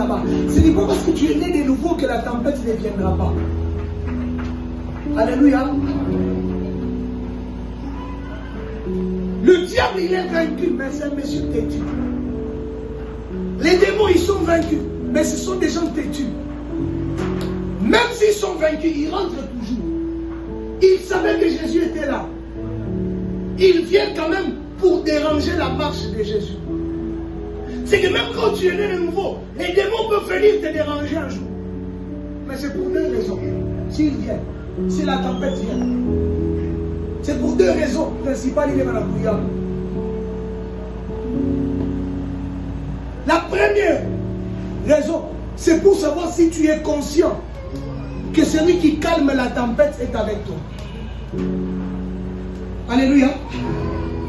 là-bas. Ce n'est pas parce que tu es né de nouveau que la tempête ne viendra pas. Alléluia. Le diable, il est vaincu, mais c'est un monsieur têtu. Les démons, ils sont vaincus, mais ce sont des gens têtus. Même s'ils sont vaincus, ils rentrent toujours. Ils savaient que Jésus était là. Ils viennent quand même pour déranger la marche de Jésus. C'est que même quand tu es né de nouveau, les démons peuvent venir te déranger un jour. Mais c'est pour deux raisons. S'ils viennent, si la tempête vient, c'est pour deux raisons principales. Il est dans la prière. La première raison, c'est pour savoir si tu es conscient que celui qui calme la tempête est avec toi. Alléluia.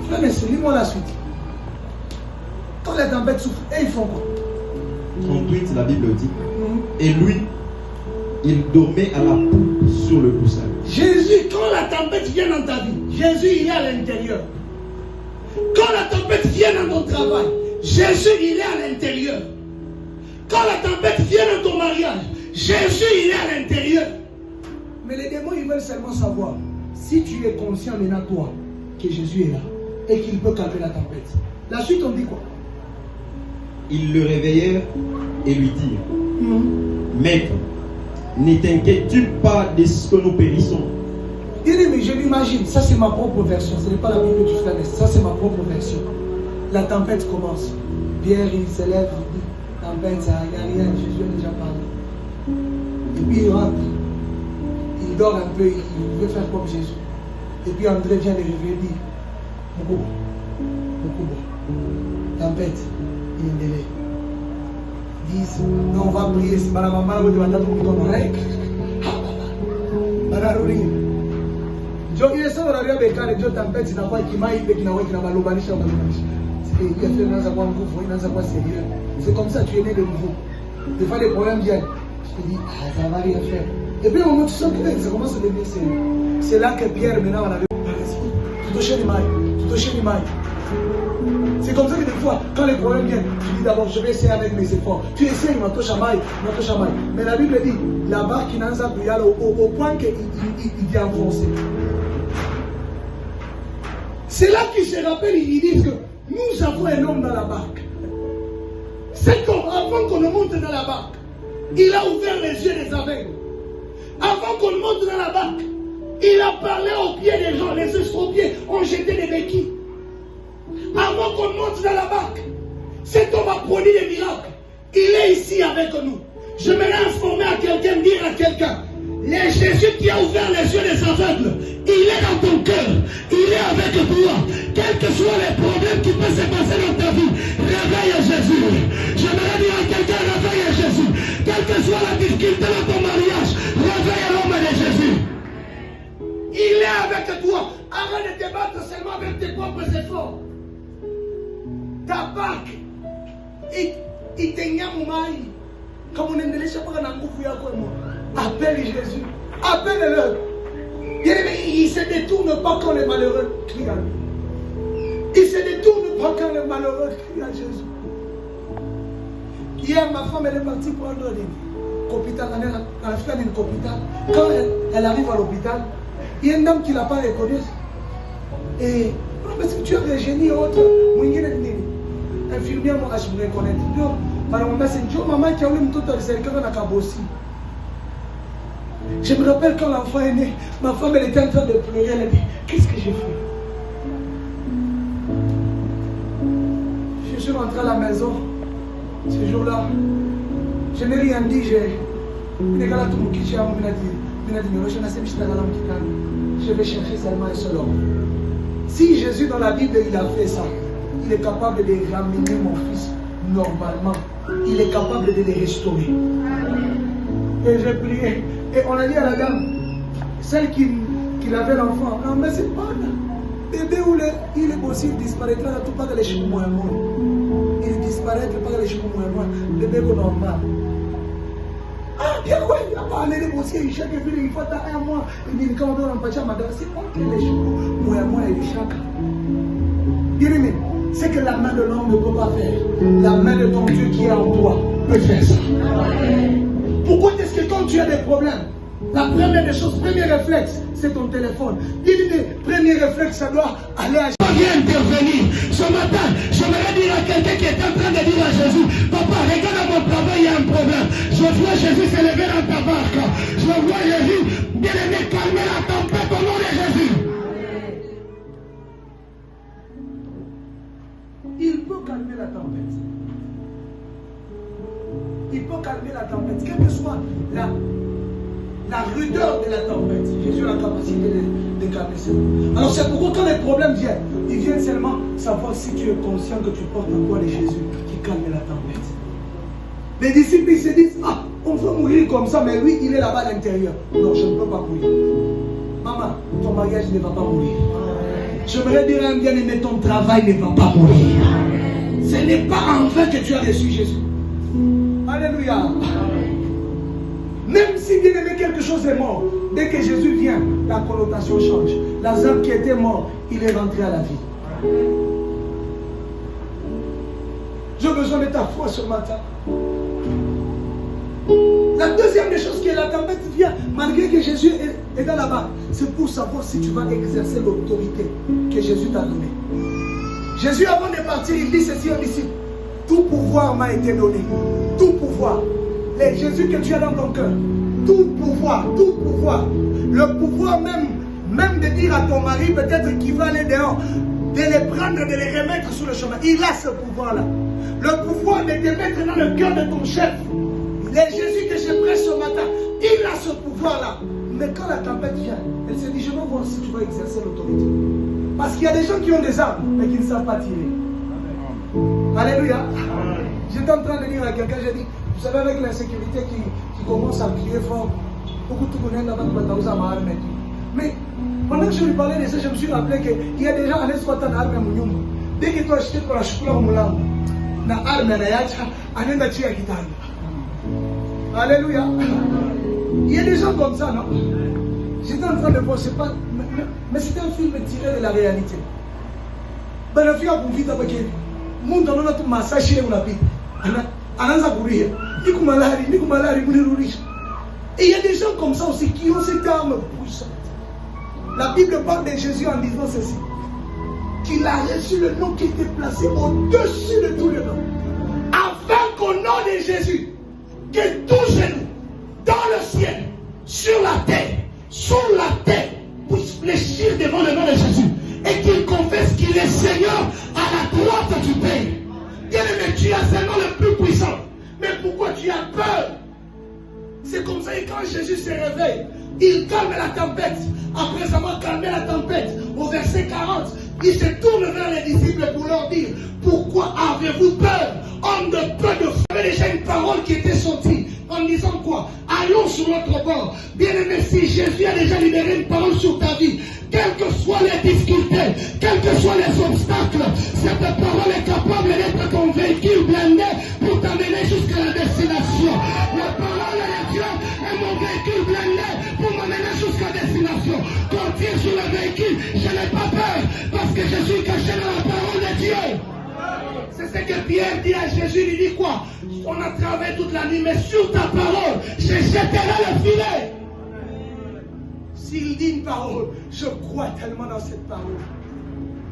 Frère, mais lis-moi la suite. Quand la tempête souffle, et ils font quoi? 38, la Bible dit. Et lui, il dormait à la poupe sur le coussin. Jésus, quand la tempête vient dans ta vie, Jésus, il est à l'intérieur. Quand la tempête vient dans ton travail, Jésus, il est à l'intérieur. Quand la tempête vient dans ton mariage, Jésus, il est à l'intérieur. Mais les démons, ils veulent seulement savoir si tu es conscient maintenant, toi, que Jésus est là et qu'il peut calmer la tempête. La suite, on dit quoi? Ils le réveillèrent et lui dirent, Maître, ne t'inquiètes-tu pas de ce que nous périssons? Il dit, mais je l'imagine, ça c'est ma propre version, ce n'est pas la Bible du frère, ça c'est ma propre version. La tempête commence. Pierre, il se lève, il dit, tempête, ça, il n'y a rien, Jésus a déjà parlé. Et puis il rentre, il dort un peu, il veut faire comme Jésus. Et puis André vient le réveiller et dit, beaucoup bon, tempête, il y a un délai. Ils disent, non, on va prier, c'est pas la maman, on va t'attendre pour ton oreille. Dieu, il est ça, on a vu quand Dieu tempête, c'est quoi qui m'a dit qu'il n'a pas l'obanisha. C'est comme ça, tu es né de nouveau. Des fois, les problèmes viennent. Tu te dis, ah, ça va rien faire. Et puis, au moment où tu sens que ça commence à devenir sérieux. C'est là que Pierre, maintenant, on avait. Tu touches les mailles. C'est comme ça que des fois, quand les problèmes viennent, tu dis d'abord, je vais essayer avec mes efforts. Tu essaies, il m'attouche à maille. Mais la Bible dit, la barque qui n'a pas au point qu'il vient enfoncer. C'est là qu'ils se rappellent, ils disent que nous avons un homme dans la barque. Cet homme, avant qu'on ne monte dans la barque, il a ouvert les yeux des aveugles. Avant qu'on monte dans la barque, il a parlé aux pieds des gens. Les estropiés ont jeté des béquilles. Avant qu'on monte dans la barque, cet homme a produit des miracles. Il est ici avec nous. Je me l'ai informé à quelqu'un, dire à quelqu'un, le Jésus qui a ouvert les yeux des aveugles, il est dans ton cœur, il est avec toi. Quels que soient les problèmes qui peuvent se passer dans ta vie, réveille Jésus. Je me l'ai dit à quelqu'un, réveille Jésus. Quelle que soit la difficulté dans ton mariage, réveille l'homme de Jésus. Il est avec toi. Arrête de te battre seulement avec tes propres efforts. Ta barque, il t'engage mal. Comme on est déjà pas dans le gouffre, appelle Jésus. Appelle-le. Il ne se détourne pas quand les malheureux crient à lui. Il ne se détourne pas quand les malheureux crient à Jésus. Hier, ma femme elle est partie prendre l'hôpital. Elle a fait une hôpital. Quand elle arrive à l'hôpital, il y a une dame qui ne l'a pas reconnue. Et parce que tu as des génies autres. Infirmière, moi, je me reconnais. Maman qui a eu une je me rappelle quand l'enfant est né, ma femme elle était en train de pleurer, elle a dit, qu'est-ce que j'ai fait? Je suis rentré à la maison, ce jour-là, je n'ai rien dit, je vais chercher seulement un seul homme. Si Jésus dans la Bible il a fait ça, il est capable de ramener mon fils normalement. Il est capable de les restaurer. Et j'ai prié. Et on a dit à la dame, celle qui avait l'enfant, non mais c'est pas là. Bébé où il est possible, il disparaîtra là, tout pas dans les cheveux moins. Il disparaîtra pas dans les cheveux moins. Bébé est normal. Ah, bien ouais, il n'a pas allé les bosser, il chaque ville, il faut attendre un mois. Il dit, quand on doit en pâtir, madame, c'est pas que les cheveux moins et les chaque. Bien aimé, c'est que la main de l'homme ne peut pas faire. La main de ton Dieu qui est en toi peut peut faire ça? Pourquoi est-ce que quand tu as des problèmes, la première des choses, premier réflexe, c'est ton téléphone. Le premier réflexe, ça doit aller à... Viens intervenir. Ce matin, j'aimerais dire à quelqu'un qui est en train de dire à Jésus, papa, regarde mon travail, il y a un problème. Je vois Jésus s'élever dans ta barque. Je vois Jésus, bien-aimé, calmer la tempête au nom de Jésus. Il peut calmer la tempête. Il peut calmer la tempête, quelle que soit la rudeur de la tempête. Jésus a la capacité de calmer ça. Alors c'est pourquoi quand les problèmes viennent, ils viennent seulement savoir si tu es conscient que tu portes la voix de Jésus qui calme la tempête. Les disciples ils se disent, ah, on veut mourir comme ça, mais lui il est là-bas à l'intérieur. Non, je ne peux pas mourir. Maman, ton mariage ne va pas mourir. J'aimerais dire à un bien-aimé, ton travail ne va pas mourir. Ce n'est pas en vain que tu as reçu Jésus. Alléluia. Même si bien aimé quelque chose est mort, dès que Jésus vient, la connotation change. Lazare qui était mort, il est rentré à la vie. J'ai besoin de ta foi ce matin. La deuxième des choses qui est la tempête vient, malgré que Jésus est dans la barque, c'est pour savoir si tu vas exercer l'autorité que Jésus t'a donnée. Jésus, avant de partir, il dit ceci aux disciples. Tout pouvoir m'a été donné. Tout pouvoir. Les Jésus que tu as dans ton cœur. Tout pouvoir. Tout pouvoir. Le pouvoir même de dire à ton mari peut-être qu'il va aller dehors, de les prendre, de les remettre sur le chemin. Il a ce pouvoir-là. Le pouvoir de te mettre dans le cœur de ton chef. Les Jésus que je prêche ce matin, il a ce pouvoir-là. Mais quand la tempête vient, elle se dit, je vais voir si tu vas exercer l'autorité. Parce qu'il y a des gens qui ont des armes, mais qui ne savent pas tirer. Alléluia. J'étais en train de dire à quelqu'un, j'ai dit, vous savez, avec l'insécurité qui commence à crier fort, beaucoup de monde là-bas, mais pendant que je lui parlais de ça, je me suis rappelé qu'il y a des gens à l'espoir de l'arme. Dès que tu as acheté pour la chocolat au moulin, na arme na yacha, anenda tia guitare. Alléluia. Il y a des gens comme ça, non? J'étais en train de voir, c'est pas, mais c'était un film tiré de la réalité. Ben la fille a pour vite avec elle. Mon dans notre massage chez la vie. Ananza courir. Ni kumalari, et il y a des gens comme ça aussi qui ont cette arme puissante. La Bible parle de Jésus en disant ceci, qu'il a reçu le nom qui était placé au-dessus de tous les noms, afin qu'au nom de Jésus, que tout genou, dans le ciel, sur la terre, sous la terre, puisse fléchir devant le nom de Jésus, et qu'il confesse qu'il est Seigneur à la droite du Père. Bien-aimé, tu as seulement le plus puissant. Mais pourquoi tu as peur? C'est comme ça que quand Jésus se réveille, il calme la tempête. Après avoir calmé la tempête, au verset 40, il se tourne vers les disciples pour leur dire, pourquoi avez-vous peur? Homme de peu de foi. Il y avait déjà une parole qui était sortie en disant quoi? Allons sur notre bord. Bien-aimé, si Jésus a déjà libéré une parole sur ta vie, quelles que soient les difficultés, quels que soient les obstacles, cette parole est capable d'être ton véhicule blindé pour t'amener jusqu'à la destination. La parole de Dieu est mon véhicule blindé pour m'amener jusqu'à la destination. Quand tu es sur le véhicule, je n'ai pas peur parce que je suis caché dans la parole de Dieu. C'est ce que Pierre dit à Jésus, il dit quoi? On a travaillé toute la nuit, mais sur ta parole, je jetterai le filet. S'il dit une parole, je crois tellement dans cette parole.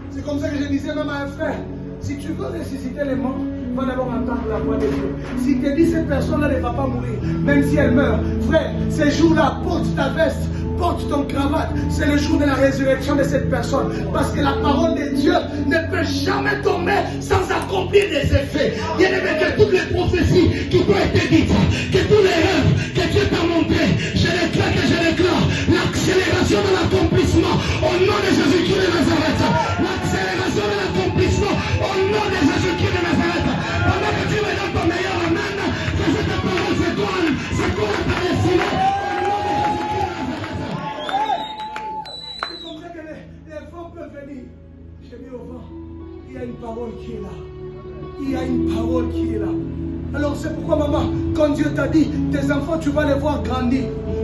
C'est comme ça que je disais même à un frère, si tu veux ressusciter les morts, il va d'abord entendre la voix de Dieu. Si tu dis cette personne-là ne va pas mourir, même si elle meurt, frère, ces jours-là, porte ta veste, porte ton cravate, c'est le jour de la résurrection de cette personne. Parce que la parole de Dieu ne peut jamais tomber sans accomplir des effets. Bien aimé, que toutes les prophéties qui t'ont été dites, que tous les rêves que Dieu t'a montrés, je déclare l'accélération de l'accomplissement au nom de Jésus-Christ de Nazareth. L'accélération de l'accomplissement au nom de Jésus-Christ de Nazareth. Pendant que tu es dans ton meilleur amen, que cette parole se coule à ta destinée. J'ai mis au vent, il y a une parole qui est là. Il y a une parole qui est là. Alors c'est pourquoi maman, quand Dieu t'a dit, tes enfants, tu vas les voir grandir.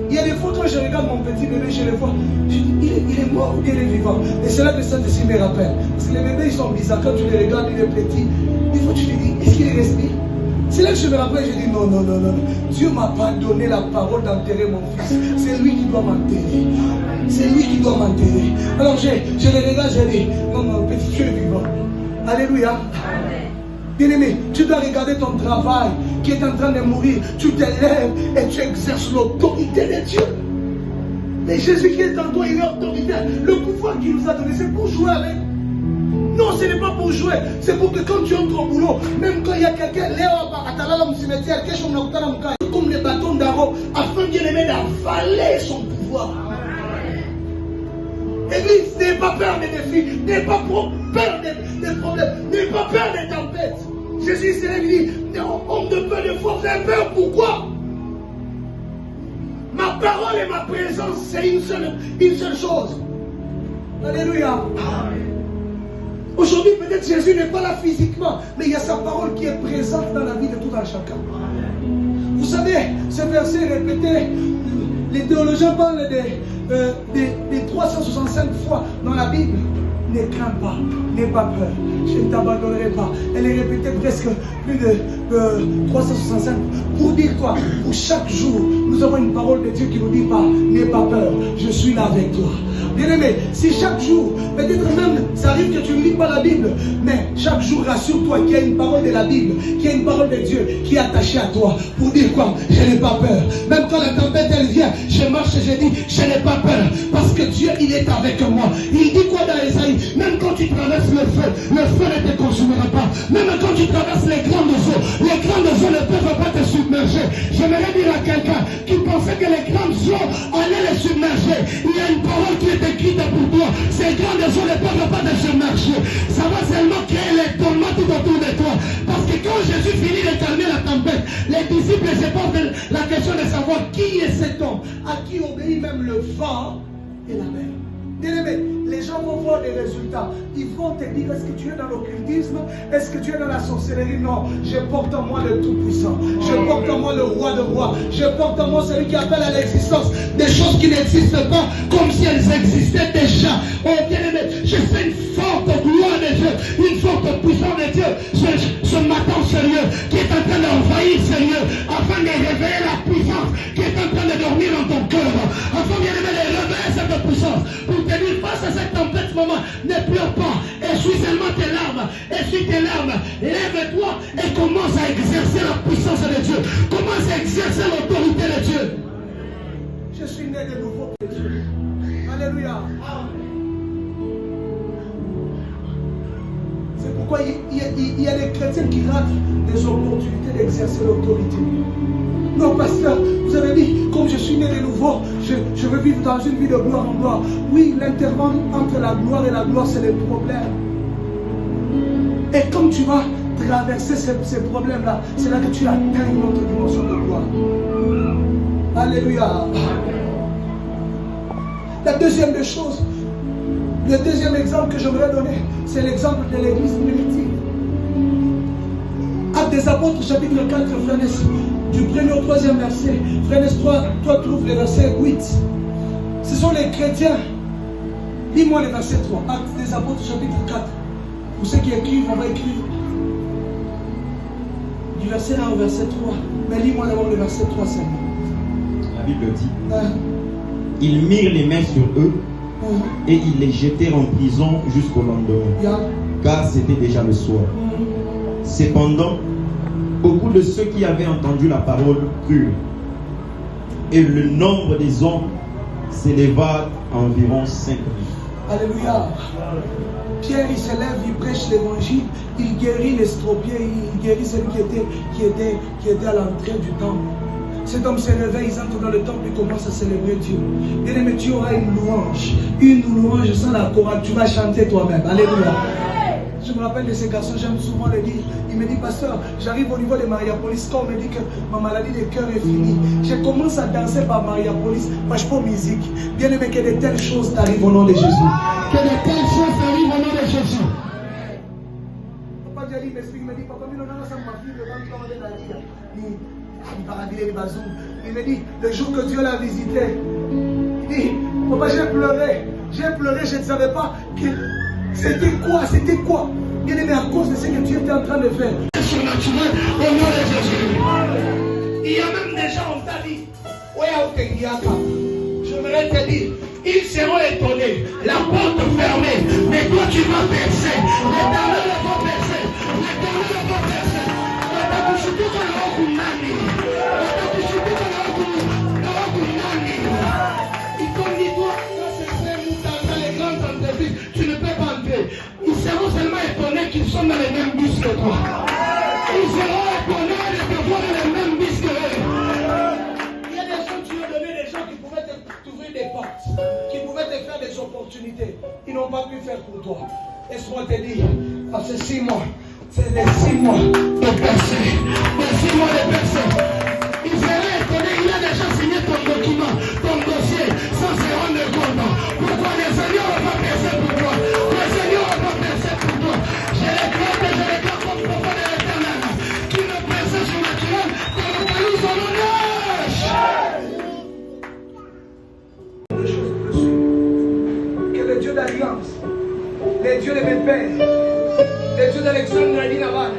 Il y a des fois quand je regarde mon petit bébé, je les vois, je dis, il est mort ou il est vivant. Et c'est là que ça me rappelle. Parce que les bébés, ils sont bizarres. Quand tu les regardes, il est petit. Des fois tu te dis, est-ce qu'il respire? C'est là que je me rappelle, j'ai dit non. Dieu ne m'a pas donné la parole d'enterrer mon fils. C'est lui qui doit m'enterrer. C'est lui qui doit m'enterrer. Alors je les regarde, j'ai dit, non, petit Dieu est vivant. Alléluia. Bien-aimé, tu dois regarder ton travail qui est en train de mourir. Tu te lèves et tu exerces l'autorité de Dieu. Mais Jésus qui est en toi, il est autoritaire. Le pouvoir qu'il nous a donné, c'est pour jouer avec. Non, ce n'est pas pour jouer. C'est pour que quand tu entres au boulot, même quand il y a quelqu'un, comme les bâtons d'arrow, afin bien aimé d'avaler son pouvoir. Église, n'aie pas peur des défis, n'aie pas peur des problèmes, n'aie pas peur des tempêtes. Jésus s'est dit, homme de peu de force, j'ai peur, pourquoi? Ma parole et ma présence, c'est une seule chose. Alléluia. Aujourd'hui, peut-être Jésus n'est pas là physiquement, mais il y a sa parole qui est présente dans la vie de tout un chacun. Vous savez, ce verset répété, les théologiens parlent des 365 fois dans la Bible. Ne crains pas, n'aie pas peur, je ne t'abandonnerai pas. Elle est répétée presque plus de 365. Pour dire quoi? Pour chaque jour, nous avons une parole de Dieu qui nous dit pas, n'aie pas peur, je suis là avec toi. Bien-aimé, si chaque jour, peut-être même, ça arrive que tu ne lis pas la Bible, mais chaque jour, rassure-toi qu'il y a une parole de la Bible, qu'il y a une parole de Dieu qui est attachée à toi. Pour dire quoi? Je n'ai pas peur. Même quand la tempête, elle vient, je marche et je dis, je n'ai pas peur. Parce que Dieu, il est avec moi. Il dit quoi dans Esaïe? Même quand tu traverses le feu ne te consumera pas. Même quand tu traverses les grandes eaux ne peuvent pas te submerger. J'aimerais dire à quelqu'un qui pensait que les grandes eaux allaient les submerger. Il y a une parole qui est écrite pour toi. Ces grandes eaux ne peuvent pas te submerger. Ça va seulement créer les tourments tout autour de toi. Parce que quand Jésus finit de calmer la tempête, les disciples se posent la question de savoir qui est cet homme à qui obéit même le vent et la mer. Bien-aimé, les gens vont voir les résultats. Ils vont te dire, est-ce que tu es dans l'occultisme? Est-ce que tu es dans la sorcellerie? Non, je porte en moi le Tout-Puissant. Je porte en moi le Roi de Rois. Je porte en moi celui qui appelle à l'existence des choses qui n'existent pas comme si elles existaient déjà. Oh bien-aimé, je sais une forte gloire de Dieu, une forte puissance de Dieu ce matin sérieux qui est en train d'envahir sérieux afin de réveiller la puissance qui est en train de dormir dans ton cœur. Afin bien-aimé de réveiller cette puissance pour te dire face à cette tempête, maman, ne pleure pas, essuie seulement tes larmes, lève-toi et commence à exercer la puissance de Dieu, commence à exercer l'autorité de Dieu. Je suis né de nouveau de Dieu. Alléluia. C'est pourquoi il y a des chrétiens qui ratent des opportunités d'exercer l'autorité. Non, pasteur, vous avez dit, comme je suis né de nouveau, je veux vivre dans une vie de gloire en gloire. Oui, l'intervalle entre la gloire et la gloire, c'est le problème. Et comme tu vas traverser ces problèmes-là, c'est là que tu atteins une autre dimension de gloire. Alléluia. La deuxième des choses, le deuxième exemple que j'aimerais donner, c'est l'exemple de l'église primitive. Actes des Apôtres, chapitre 4, frères, du 1er au 3e verset. Frères, toi trouve le verset 8. Ce sont les chrétiens. Lis-moi le verset 3. Actes des Apôtres, chapitre 4. Pour ceux qui écrivent, on va écrire du verset 1 au verset 3. Mais lis-moi d'abord le verset 3 seulement. La Bible dit, ils mirent les mains sur eux et ils les jetèrent en prison jusqu'au lendemain, car c'était déjà le soir. Cependant, beaucoup de ceux qui avaient entendu la parole crurent, et le nombre des hommes s'éleva à environ 5 000. Alléluia. Pierre, il se lève, il prêche l'évangile, il guérit l'estropié, il guérit celui qui était à l'entrée du temple. Cet homme se réveille, ils entrent dans le temple et commencent à célébrer Dieu. Bien-aimé, tu auras une louange sans la chorale, tu vas chanter toi-même. Alléluia. Je me rappelle de ces garçons, j'aime souvent le dire. Il me dit, pasteur, j'arrive au niveau de Mariapolis, quand on me dit que ma maladie de cœur est finie, je commence à danser par Mariapolis, parce que pour musique. Bien aimé, que de telles choses t'arrivent au nom de Jésus. Que de telles choses t'arrivent au nom de Jésus. Papa Djali m'explique, il me dit, papa, il me dit, le jour que Dieu l'a visité, il dit, papa, j'ai pleuré, je ne savais pas que c'était quoi. Bien aimé, à cause de ce que tu étais en train de faire. surnaturel au nom de Jésus. Il y a même des gens, on t'a dit, je voudrais te dire, ils seront étonnés, la porte fermée, mais toi tu vas percer, l'Éternel va percer, l'Éternel va percer. Il t'ont dit, toi, dans les grandes entreprises, tu ne peux pas entrer. Ils seront seulement étonnés qu'ils sont dans les mêmes bus que toi. Ils seront étonnés de te voir dans les mêmes bus que eux. Il y a des gens, tu as donné des gens qui pouvaient t'ouvrir des portes, qui pouvaient te faire des opportunités. Ils n'ont pas pu faire pour toi. Laisse-moi te dire, en ces 6 mois, c'est les 6 mois de percée. Les 6 mois de percée. Ils seraient étonnés, il a déjà signé ton document, ton dossier, sans se rendre compte. Pourquoi le Seigneur va pas percer pour toi? Le Seigneur va pas percer pour toi. Je déclare que je déclare comme prophète de l'Éternel, qui ne perce surnaturel, que le palus son honneur. Que le Dieu d'alliance, le Dieu de mes pères, le Dieu d'Alexandre Naval,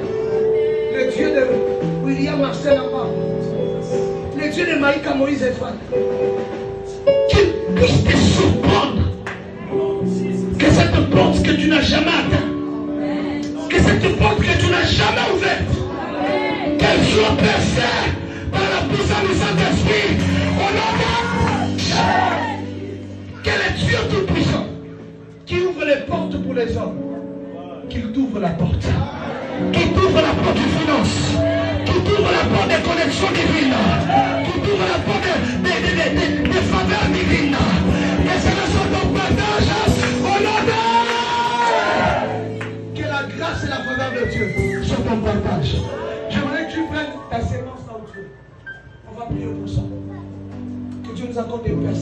le Dieu de William Marcel Abba, le Dieu de Maïka Moïse Efrat, qu'il puisse te surprendre. Que cette porte que tu n'as jamais atteinte, que cette porte que tu n'as jamais ouverte, qu'elle soit percée par la puissance du Saint-Esprit. Au nom de quel est Dieu tout-puissant qui ouvre les portes pour les hommes, qu'il t'ouvre la porte, qu'il t'ouvre la porte de finance, qu'il t'ouvre la porte des connexions divines, qu'il t'ouvre la porte des faveurs divines. Que cela soit ton partage au nom de... Que la grâce et la faveur de Dieu soient ton partage. J'aimerais que tu prennes ta sémence là où tu es. On va prier pour ça. Que Dieu nous accorde des personnes.